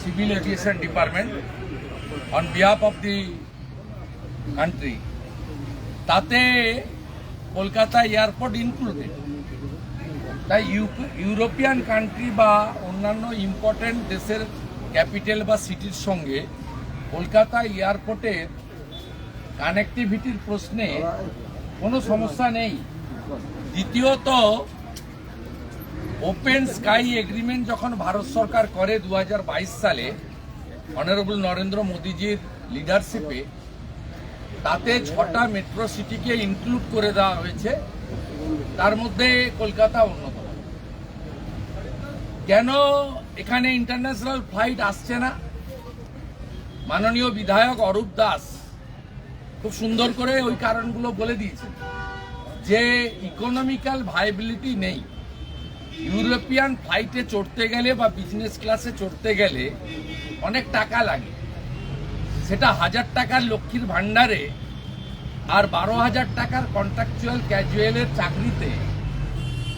Civil Aviation Department on behalf of the country. তাতে Kolkata airport included. তাই European country বা অন্যান্য ইম্পর্টেন্ট দেশের ক্যাপিটাল বা সিটির সঙ্গে কলকাতা এয়ারপোর্টের কানেক্টিভিটির প্রশ্নে কোনো সমস্যা নেই। দ্বিতীয়ত, ওপেন স্কাই এগ্রিমেন্ট যখন ভারত সরকার করে 2022 সালে অনারেবল নরেন্দ্র মোদীজির লিডারশিপে, তাতে 6টা মেট্রো সিটিকে ইনক্লুড করে দেওয়া হয়েছে, তার মধ্যে কলকাতা অন্যতম। কেন এখানে ইন্টারন্যাশনাল ফ্লাইট আসছে না? মাননীয় বিধায়ক অরূপ দাস খুব সুন্দর করে ওই কারণগুলো বলে দিয়েছেন যে ইকোনমিক্যাল ভায়াবিলিটি নেই। ইউরোপিয়ান ফ্লাইটে চড়তে গেলে বা বিজনেস ক্লাসে চড়তে গেলে অনেক টাকা লাগে, সেটা 1000 টাকার লক্ষ্মীর ভান্ডারে আর 12,000 টাকার কন্ট্রাকচুয়াল ক্যাজুয়ালের চাকরিতে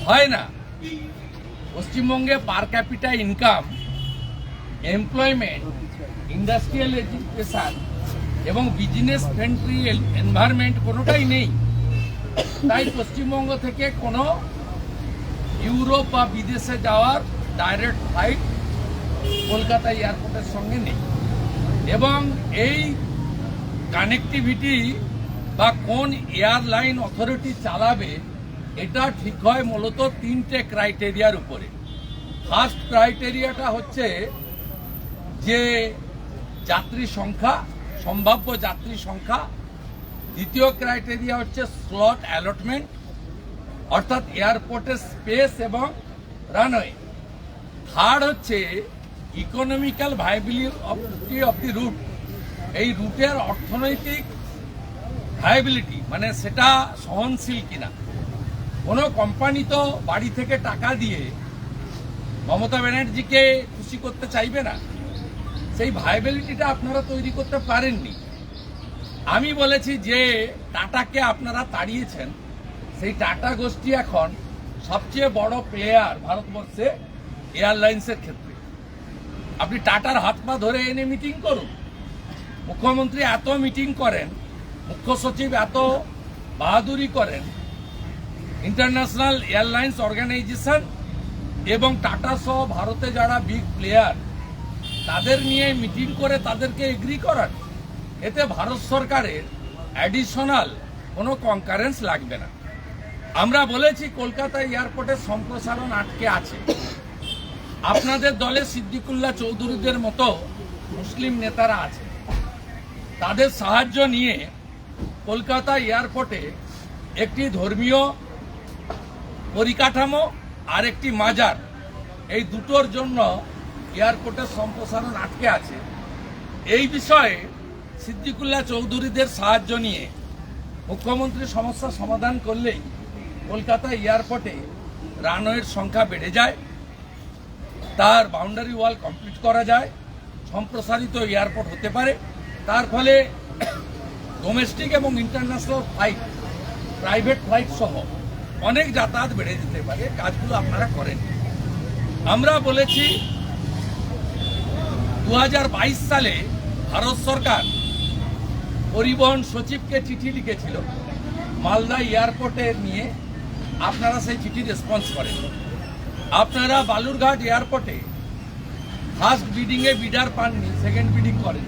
হয় না। পশ্চিমবঙ্গে পার capital income, employment, industrial education এবং বিজনেস ফ্রেন্ডলি এনভায়রনমেন্ট কোনোটাই নেই। তাই পশ্চিমবঙ্গ থেকে কোনো ইউরোপ বা বিদেশে যাওয়ার ডাইরেক্ট ফ্লাইট কলকাতা এয়ারপোর্টের সঙ্গে নেই। এবং এই কানেক্টিভিটি বা কোন এয়ারলাইন অথরিটি চালাবে, এটা ঠিক হয় মূলত 3টে ক্রাইটেরিয়ার উপরে। ফার্স্ট ক্রাইটেরিয়াটা হচ্ছে যে যাত্রী সংখ্যা, সম্ভাব্য যাত্রী সংখ্যা। দ্বিতীয় ক্রাইটেরিয়া হচ্ছে স্লট অ্যালটমেন্ট, অর্থাৎ এয়ারপোর্টের স্পেস এবং রানওয়ে। থার্ড হচ্ছে economical viability of the route, এই রুটের অর্থনৈতিক ভায়াবিলিটি, মানে সেটা সহনশীল কিনা। কোনো কোম্পানি তো বাড়ি থেকে টাকা দিয়ে মমতা ব্যানার্জিকে খুশি করতে চাইবে না, সেই ভায়াবিলিটিটা আপনারা তৈরি করতে পারেননি। আমি বলেছি যে টাটাকে আপনারা তাড়িয়েছেন, সেই টাটা গোষ্ঠী এখন সবচেয়ে বড় প্লেয়ার ভারতবর্ষে এয়ারলাইন্সের ক্ষেত্রে। আপনি টাটার হাত পা ধরে এনে মিটিং করুন। মুখ্যমন্ত্রী এত মিটিং করেন, মুখ্য সচিব এত বাহাদুরি করেন, ইন্টারন্যাশনাল এয়ারলাইন্স অর্গানাইজেশন এবং টাটা সহ ভারতে যারা বিগ প্লেয়ার তাদের নিয়ে মিটিং করে তাদেরকে এগ্রি করান। এতে ভারত সরকারের অ্যাডিশনাল কোনো কনকারেন্স লাগবে না। আমরা বলেছি কলকাতা এয়ারপোর্টের সম্প্রসারণ আটকে আছে। আপনাদের দলে সিদ্দিকুল্লাহ চৌধুরীদের মতো মুসলিম নেতারা আছে, তাদের সাহায্য নিয়ে কলকাতা এয়ারপোর্টে একটি ধর্মীয় পরিকাঠামো আর একটি মাজার, এই দুটোর জন্য এয়ারপোর্টের সম্প্রসারণ আটকে আছে। এই বিষয়ে সিদ্দিকুল্লাহ চৌধুরীদের সাহায্য নিয়ে মুখ্যমন্ত্রী সমস্যা সমাধান করলেই কলকাতা এয়ারপোর্টে রানওয়ের সংখ্যা বেড়ে যায়, তার বাউন্ডারি ওয়াল কমপ্লিট করা যায়, সম্প্রসারিত এয়ারপোর্ট হতে পারে। তার ফলে ডোমেস্টিক এবং ইন্টারন্যাশনাল ফ্লাইট, প্রাইভেট ফ্লাইট সহ অনেক যাতায়াত বেড়ে যেতে পারে। কাজগুলো আপনারা করেন। আমরা বলেছি 2022 সালে ভারত সরকার পরিবহন সচিবকে চিঠি লিখেছিল মালদা এয়ারপোর্টে নিয়ে, আপনারা সেই চিঠি রেসপন্স করেন। আপনারা বালুরঘাট এয়ারপোর্টে ফার্স্ট বিডিংয়ে বিডার পাননি, সেকেন্ড বিডিং করেন।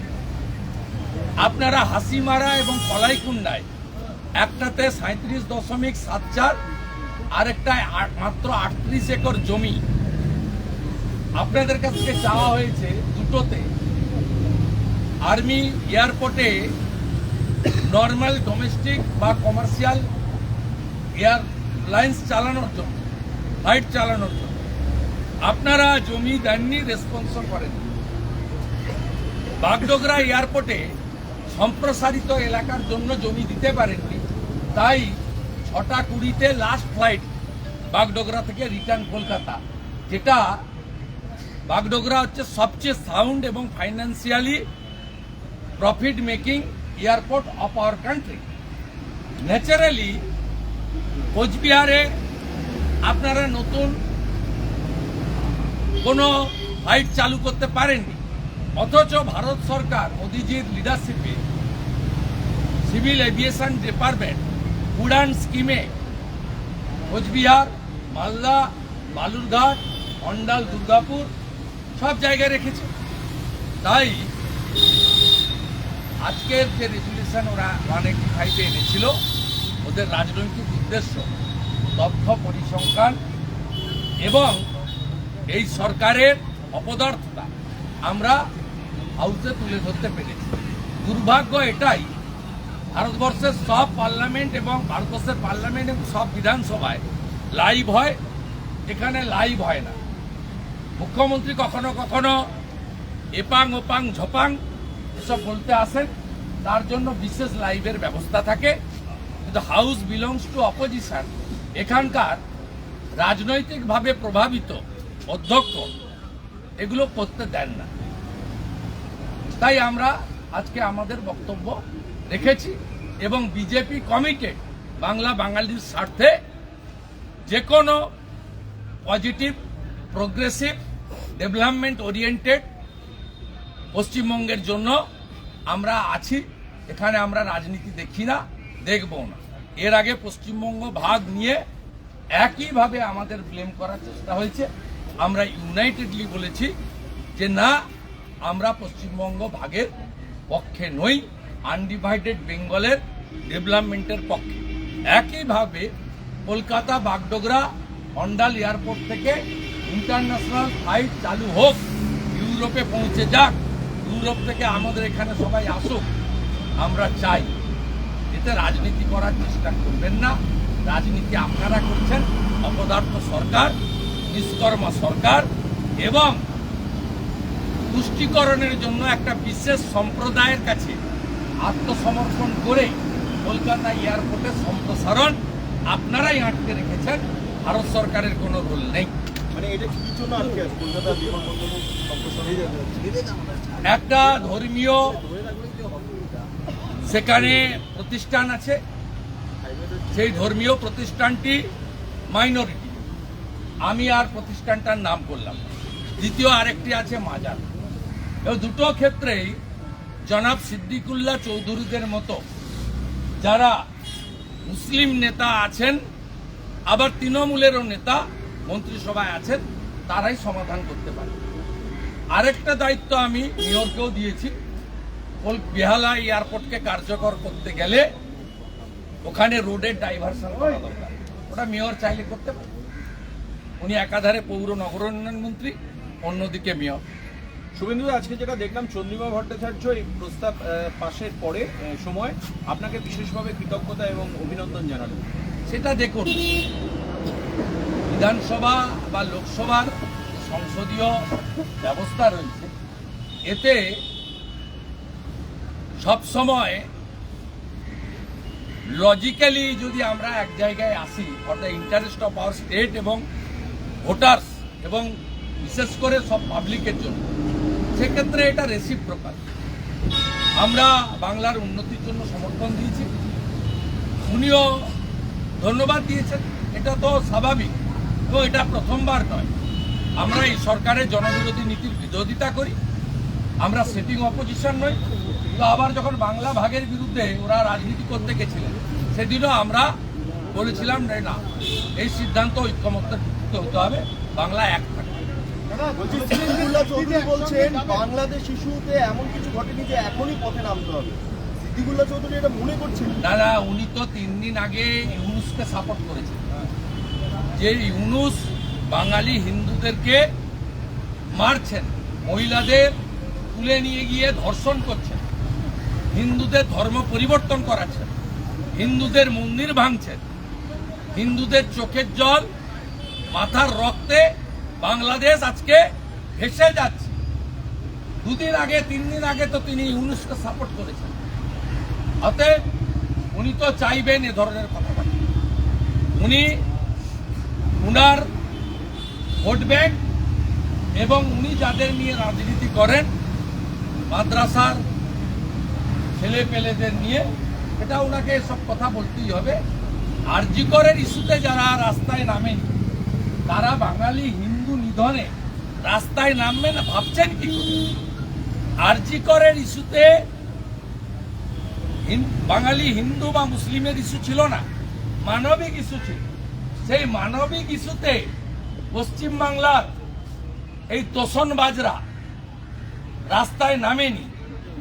আপনারা হাসিমারা এবং কলাইকুন্ডায় একটাতে 37.74 আর একটায় মাত্র 38 একর জমি আপনাদের কাছ থেকে চাওয়া হয়েছে। দুটোতে আর্মি এয়ারপোর্টে নর্মাল ডোমেস্টিক বা কমার্শিয়াল এয়ারলাইন্স চালানোর জন্য, ফ্লাইট চালানোর জন্য আপনারা জমি দেননি, রেসপন্স করেন। বাগডোগরা এয়ারপোর্টে সম্প্রসারিত এলাকার জন্য জমি দিতে পারেননি, তাই 6টা 20-তে লাস্ট ফ্লাইট বাগডোগরা থেকে রিটার্ন কলকাতা, যেটা বাগডোগরা হচ্ছে সবচেয়ে সাউন্ড এবং financially profit making airport of our country. Naturally কোচবিহারে আপনারা নতুন কোনো ফ্লাইট চালু করতে পারেননি, অথচ ভারত সরকার মোদিজির লিডারশিপে সিভিল এভিয়েশন ডিপার্টমেন্ট উড়ান স্কিমে কোচবিহার, মালদা, বালুরঘাট, অন্ডাল, দুর্গাপুর সব জায়গায় রেখেছে। তাই আজকের যে রেজুলেশন ওরা 185 এনেছিল, ওদের রাজনৈতিক উদ্দেশ্য তথ্য পরিসংখ্যান এবং এই সরকারের অপদার্থতা আমরা হাউসে তুলে ধরতে পেরেছি। দুর্ভাগ্য এটাই, ভারতবর্ষের সব পার্লামেন্ট এবং ভারতবর্ষের পার্লামেন্ট এবং সব বিধানসভায় লাইভ হয়, এখানে লাইভ হয় না। মুখ্যমন্ত্রী কখনো কখনো এপাং ওপাং ঝপাং এসব বলতে আসেন, তার জন্য বিশেষ লাইভের ব্যবস্থা থাকে। কিন্তু হাউস বিলংস টু অপোজিশন, এখানকার রাজনৈতিকভাবে প্রভাবিত অধ্যক্ষ এগুলো করতে দেন না। তাই আমরা আজকে আমাদের বক্তব্য রেখেছি এবং বিজেপি কমিটেড বাংলা বাঙালির স্বার্থে যে কোনো পজিটিভ, প্রোগ্রেসিভ, ডেভেলপমেন্ট ওরিয়েন্টেড পশ্চিমবঙ্গের জন্য আমরা আছি। এখানে আমরা রাজনীতি দেখি না, দেখবো না। এর আগে পশ্চিমবঙ্গ ভাগ নিয়ে একইভাবে আমাদের ব্লেম করার চেষ্টা হয়েছে। আমরা ইউনাইটেডলি বলেছি যে না, আমরা পশ্চিমবঙ্গ ভাগের পক্ষে নই, আনডিভাইডেড বেঙ্গলের ডেভেলপমেন্টের পক্ষে। একইভাবে কলকাতা বাগডোগরা অন্ডাল এয়ারপোর্ট থেকে ইন্টারন্যাশনাল ফ্লাইট চালু হোক, ইউরোপে পৌঁছে যাক, ইউরোপ থেকে আমাদের এখানে সবাই আসুক, আমরা চাই। এতে রাজনীতি করার চেষ্টা করবেন না। রাজনীতি আপনারা করছেন, অপদার্থ সরকার, নিষ্কর্মা সরকার এবং তুষ্টিকরণের জন্য একটা বিশেষ সম্প্রদায়ের কাছে আত্মসমর্পণ করে কলকাতা এয়ারপোর্টের সম্প্রসারণ আপনারাই আটকে রেখেছেন। ভারত সরকারের কোনো রোল নেই। মানে এটা কি জন্য আটকে আছে? কলকাতা বিমানবন্দর সম্প্রসারণ একটা ধর্মীয় সেখানে প্রতিষ্ঠান আছে, সেই ধর্মীয় প্রতিষ্ঠানটি মাইনরিটি, আমি আর প্রতিষ্ঠানটার নাম করলাম। দ্বিতীয় আরেকটি আছে মাজার। এই দুটো ক্ষেত্রেই জনাব সিদ্দিকুল্লাহ চৌধুরীদের মতো যারা মুসলিম নেতা আছেন, আবার তৃণমূলেরও নেতা মন্ত্রিসভায় আছেন, তারাই সমাধান করতে পারে। আরেকটা দায়িত্ব আমি মেয়রকেও দিয়েছি। বেহালা এয়ারপোর্টকে কার্যকর করতে গেলে ওখানে রোডের ডাইভারশন করা দরকার। ওটা মেয়র চাইলে করতে পারে। উনি একাধারে পৌর নগরোন্নয়ন মন্ত্রী, অন্যদিকে মেয়র। শুভেন্দু, আজকে যেটা দেখলাম চন্দ্রিমা ভট্টাচার্য এই প্রস্তাব পাশের পরে সময় আপনাকে বিশেষভাবে কৃতজ্ঞতা এবং অভিনন্দন জানালেন। সেটা দেখুন, বিধানসভা বা লোকসভার সংসদীয় ব্যবস্থা রয়েছে, এতে সবসময় লজিক্যালি যদি আমরা এক জায়গায় আসি for the interest of our state এবং ভোটার্স এবং বিশেষ করে সব পাবলিকের জন্য, সেক্ষেত্রে এটা রেসিপ্রোকাল। আমরা বাংলার উন্নতির জন্য সমর্থন দিয়েছি, উনিও ধন্যবাদ দিয়েছেন। এটা তো স্বাভাবিক এবং এটা প্রথমবার নয়। আমরা এই সরকারের জনবিরোধী নীতির বিরোধিতা করি, আমরা সেটিং অপোজিশন নই। তো আবার যখন বাংলা ভাগের বিরুদ্ধে ওরা রাজনীতি করতে গেছিলেন, সেদিনও আমরা বলেছিলাম না, এই সিদ্ধান্ত ঐক্যমত্যের ভিত্তিতে হতে হবে, বাংলা এক থাকবে। বলছেন বাংলাদেশ ইস্যুতে এমন কিছু ঘটেনি যে এখনই পথে নামতে হবে। সিদ্দিকুল্লাহ চৌধুরী এটা মনে করছেন না, উনি তো 3 দিন আগে ইউনুসকে সাপোর্ট করেছেন, যে ইউনুস বাঙালি হিন্দুদেরকে মারছেন, মহিলাদের তুলে নিয়ে গিয়ে ধর্ষণ করছেন, হিন্দুদের ধর্ম পরিবর্তন করাচ্ছেন, হিন্দুদের মন্দির ভাঙছেন, হিন্দুদের চোখের জল, মাথার রক্তে বাংলাদেশ আজকে ভেসে যাচ্ছে। 2 দিন আগে 3 দিন আগে তো তিনি ইউনুসকে সাপোর্ট করেছেন। অতএব উনি তো চাইবেন এ ধরনের কথাবার্তা। উনি উনার ভোট ব্যাংক এবং উনি যাদের নিয়ে রাজনীতি করেন, মাদ্রাসার ছেলে পেলেদের নিয়ে, এটা ওনাকে এসব কথা বলতেই হবে। আরজি করের ইস্যুতে যারা রাস্তায় নামেনি, তারা বাঙালি হিন্দু নিধনে রাস্তায় নামবে না ভাবছেন কি করে? আরজি করের ইস্যুতে বাঙালি হিন্দু বা মুসলিমের ইস্যু ছিল না, মানবিক ইস্যু ছিল। সেই মানবিক ইস্যুতে পশ্চিমবাংলার এই তোষণবাজরা রাস্তায় নামেনি।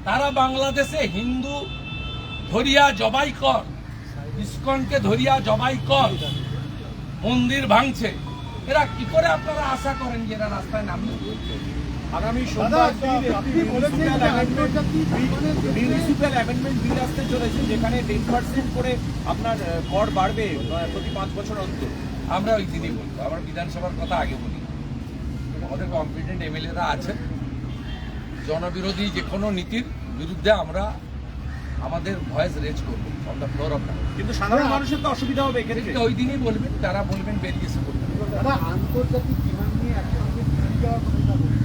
তারা বাংলাদেশে হিন্দু ধরিয়া জবাই কর, ইস্কনকে ধরিয়া জবাই কর, মন্দির ভাঙছে। এরা কি করে আপনারা আশা করেন যে এরা রাস্তায় নামবে? আগামী সোমবার মিউনিসিপ্যাল অ্যামেন্ডমেন্ট বিল আসতে চলেছে, যেখানে 10% করে আপনার কর বাড়বে প্রতি 5 বছর অন্তর। আমরা ওই দিনই বলবো, আমরা বিধানসভার কথা আগে বলি। আমাদের কম্পিটেন্ট এমএলএরা আছেন, জনবিরোধী যে কোনো নীতির বিরুদ্ধে আমরা আমাদের ভয়েস রেজ করবো on the floor of the. কিন্তু সাধারণ মানুষের তো অসুবিধা হবে এক্ষেত্রে। ওই দিনই বলবেন, যারা বলবেন বেরিয়ে এসে বলবেন। দাদা, আন্তর্জাতিক বিমান নিয়ে একসঙ্গে দিল্লি যাওয়ার কথা বলছেন।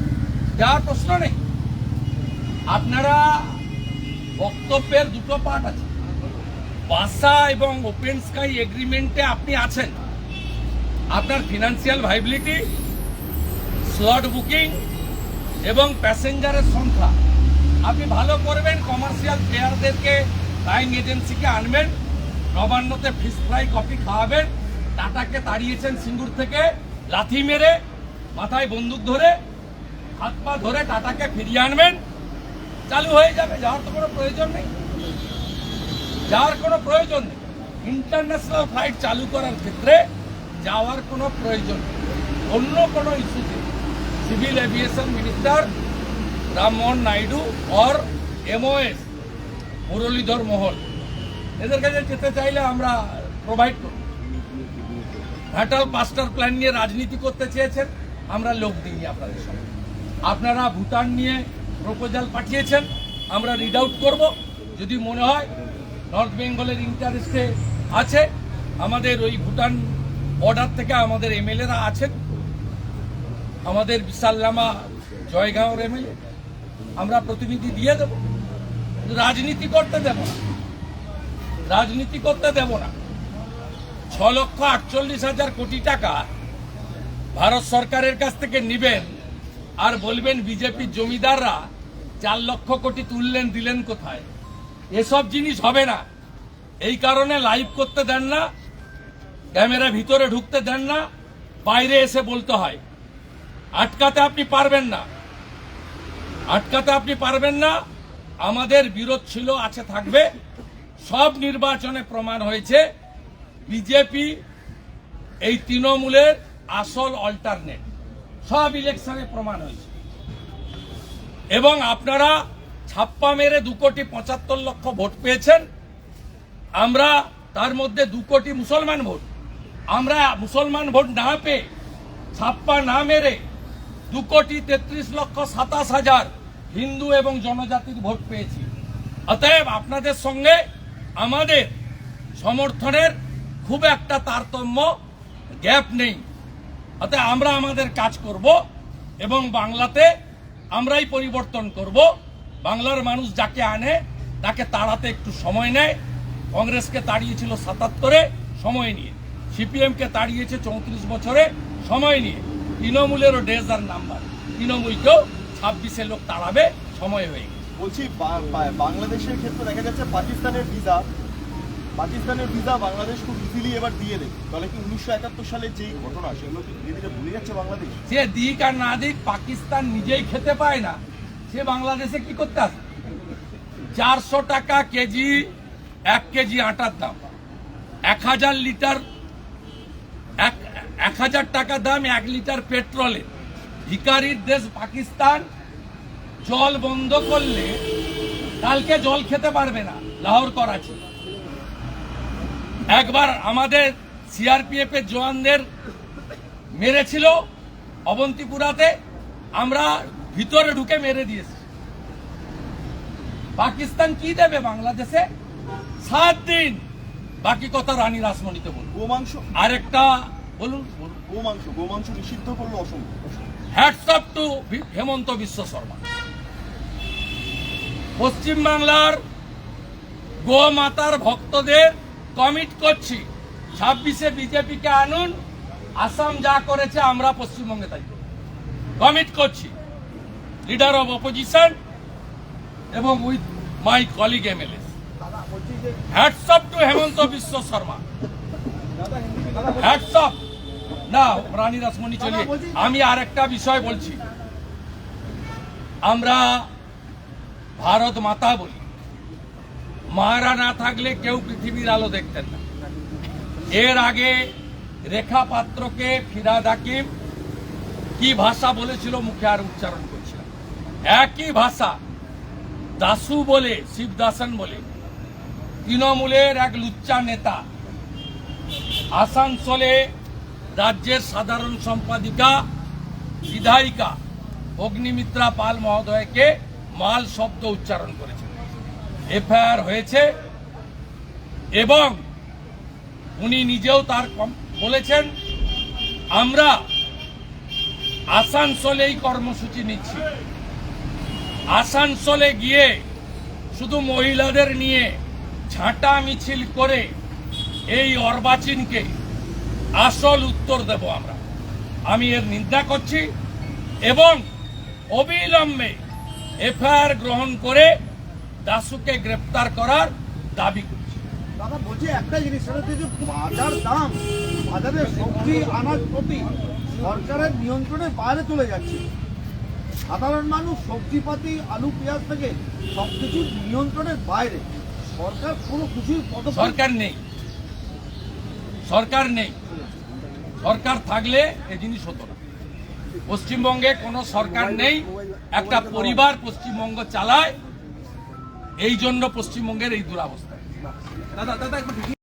যাওয়ার প্রশ্ন নেই। আপনারা বক্তব্যের দুটো পার্ট আছে, বাসা এবং ওপেন স্কাই এগ্রিমেন্টে আপনি আছেন। আপনার ফিনান্সিয়াল ভাইবিলিটি, স্লট বুকিং এবং প্যাসেঞ্জারের সংখ্যা আপনি ভালো করবেন। কমার্শিয়াল প্লেয়ারদেরকে, ফ্লাইং এজেন্সিকে আনবেন, নবান্নতে ফিশ ফ্রাই কফি খাওয়াবেন। টাটাকে তাড়িয়েছেন সিঙ্গুর থেকে লাথি মেরে, মাথায় বন্দুক ধরে, হাত পা ধরে টাটাকে ফিরিয়ে আনবেন, চালু হয়ে যাবে। যাওয়ার তো কোনো প্রয়োজন নেই, যাওয়ার কোনো প্রয়োজন নেই। ইন্টারন্যাশনাল ফ্লাইট চালু করার ক্ষেত্রে যাওয়ার কোনো প্রয়োজন নেই। অন্য কোনো ইস্যুতে civil aviation minister Rammohan Naidu or MOS Muralidhar Mohan এদের কাছে যেতে চাইলে আমরা প্রোভাইড করব। ঘাটাল মাস্টার প্ল্যান নিয়ে রাজনীতি করতে চেয়েছেন, আমরা লোক দিইনি আপনাদের সঙ্গে। আপনারা ভুটান নিয়ে প্রপোজাল পাঠিয়েছেন, আমরা রিড আউট করব। যদি মনে হয় নর্থ বেঙ্গলের ইন্টারেস্টে আছে, আমাদের ওই ভুটান বর্ডার থেকে আমাদের এমএলএরা আছেন, আমাদের বিশাল্লামা জয়গাঁওর এমএলএ, আমরা প্রতিনিধি দিয়ে দেব। রাজনীতি করতে দেব না, রাজনীতি করতে দেব না। 6,48,000 কোটি টাকা ভারত সরকারের কাছ থেকে নিবেন আর বলবেন বিজেপির জমিদাররা 4 লক্ষ কোটি তুললেন, দিলেন কোথায়? এসব জিনিস হবে না। এই কারণে লাইভ করতে দেন না, ক্যামেরা ভিতরে ঢুকতে দেন না, বাইরে এসে বলতে হয়। আটকাতে আপনি পারবেন না, আটকাতে আপনি পারবেন না। আমাদের বিরোধ ছিল, আছে, থাকবে। সব নির্বাচনে প্রমাণ হয়েছে বিজেপি এই তৃণমূলের আসল অল্টারনেট, সব ইলেকশনে প্রমাণ হয়েছে। এবং আপনারা ছাপ্পা মেরে 2,75,00,000 ভোট পেয়েছেন। আমরা তার মধ্যে 2 কোটি মুসলমান ভোট, আমরা মুসলমান ভোট না পেয়ে, ছাপ্পা না মেরে 2,33,27,000 হিন্দু এবং জনজাতির ভোট পেয়েছি। অতএব আপনাদের সঙ্গে আমাদের সমর্থনের খুব একটা তারতম্য, গ্যাপ নেই। অতএব আমরা আমাদের কাজ করব এবং বাংলাতে আমরাই পরিবর্তন করব। বাংলার মানুষ যাকে আনে তাকে তাড়াতে একটু সময় নেয়। কংগ্রেসকে তাড়িয়েছিল 77-এ সময় নিয়ে, সিপিএমকে তাড়িয়েছে 34 বছরে সময় নিয়ে। তৃণমূলেরও ডেজ আর নাম্বার, তৃণমূলকেও 26-এ লোক তাড়াবে, সময় হয়ে গেছে। বলছি, বাংলাদেশের ক্ষেত্রে দেখা যাচ্ছে পাকিস্তানের ভিসা বাংলাদেশ খুব ইজিলি এবার দিয়ে দেয়। তাহলে কি 1971 সালে যেই ঘটনা, সেগুলো কি ধীরে ধীরে ভুলে যাচ্ছে বাংলাদেশ? সে দিক আর না দিক, পাকিস্তান নিজেই খেতে পায় না, সে বাংলাদেশে কি করতে আসে? 400 টাকা কেজি 1 কেজি আটার দাম, 1000 লিটার 1000 টাকা দাম 1 লিটার পেট্রোলের। ভিখারির দেশ পাকিস্তান। জল বন্ধ করলে কালকে জল খেতে পারবে না লাহোর, করাচি। একবার আমাদের সিআরপিএফ এর জওয়ানদের মেরেছিল অবন্তিপুরাতে, আমরা ভিতরে ঢুকে মেরে দিয়েছি। পাকিস্তান কি দেবে বাংলাদেশে? 7 দিন। বাকি কথা রানী রাসমণিতে বলুন। গোমাংস, আরেকটা বলুন। গোমাংস নিষিদ্ধ করলো অসম্ভব। হ্যাটস অফ টু হেমন্ত বিশ্ব শর্মা। পশ্চিমবাংলার গোমাতার ভক্তদের কমিট করছি, 26-এ বিজেপিকে আনুন। আসাম যা করেছে আমরা পশ্চিমবঙ্গে তাই কমিট করছি। লিডার অব অপোজিশন এবং উইথ মাই কলিগ এমএলএ। দাদা বলছি যে হ্যাটস অফ টু হেমন্ত বিশ্ব শর্মা, দাদা হ্যাটস অফ। না রানী রাসমণি চলিয়ে আমি আর একটা বিষয় বলছি, আমরা ভারত মাতা বলি, মারা না থাকলে কেউ পৃথিবীর আলো দেখতেন না। এর আগে রেখা পাত্রকে ফিরহাদ হাকিম কি ভাষা বলেছিল মুখে আর উচ্চারণ করছিল, একই ভাষা দাসু বলে, শিবদাসন বলে তৃণমূলের এক লুচ্চা নেতা আসানসোলে রাজ্যের সাধারণ সম্পাদিকা বিধায়িকা অগ্নিমিত্রা পাল মহোদয়কে মাল শব্দ উচ্চারণ করেছে। এফআইআর হয়েছে এবং উনি নিজেও তার বলেছেন আমরা আসানসোলেই কর্মসূচি নিচ্ছি। আসানসোলে গিয়ে শুধু মহিলাদের নিয়ে ঝাঁটা মিছিল করে এই অর্বাচীনকে আসল উত্তর দেব আমরা। আমি এর নিন্দা করছি এবং অবিলম্বে এফআইআর গ্রহণ করে দাসুকে গ্রেপ্তার করার দাবি করছি। দাদা বলছি একটা জিনিস, সেটা হচ্ছে যে বাজার দাম, বাজারে সবজি আনাজপাতি সরকারের নিয়ন্ত্রণের বাইরে চলে যাচ্ছে। সাধারণ মানুষ সবজিপাতি আলু পেঁয়াজ থেকে সবকিছু নিয়ন্ত্রণের বাইরে। সরকার কোনো কিছুই পদক্ষেপ সরকার নেই, সরকার নেই। সরকার থাকলে এই জিনিস হতো না। পশ্চিমবঙ্গে কোনো সরকার নেই, একটা পরিবার পশ্চিমবঙ্গ চালায়, এই জন্য পশ্চিমবঙ্গের এই দুরবস্থা। দাদা একটু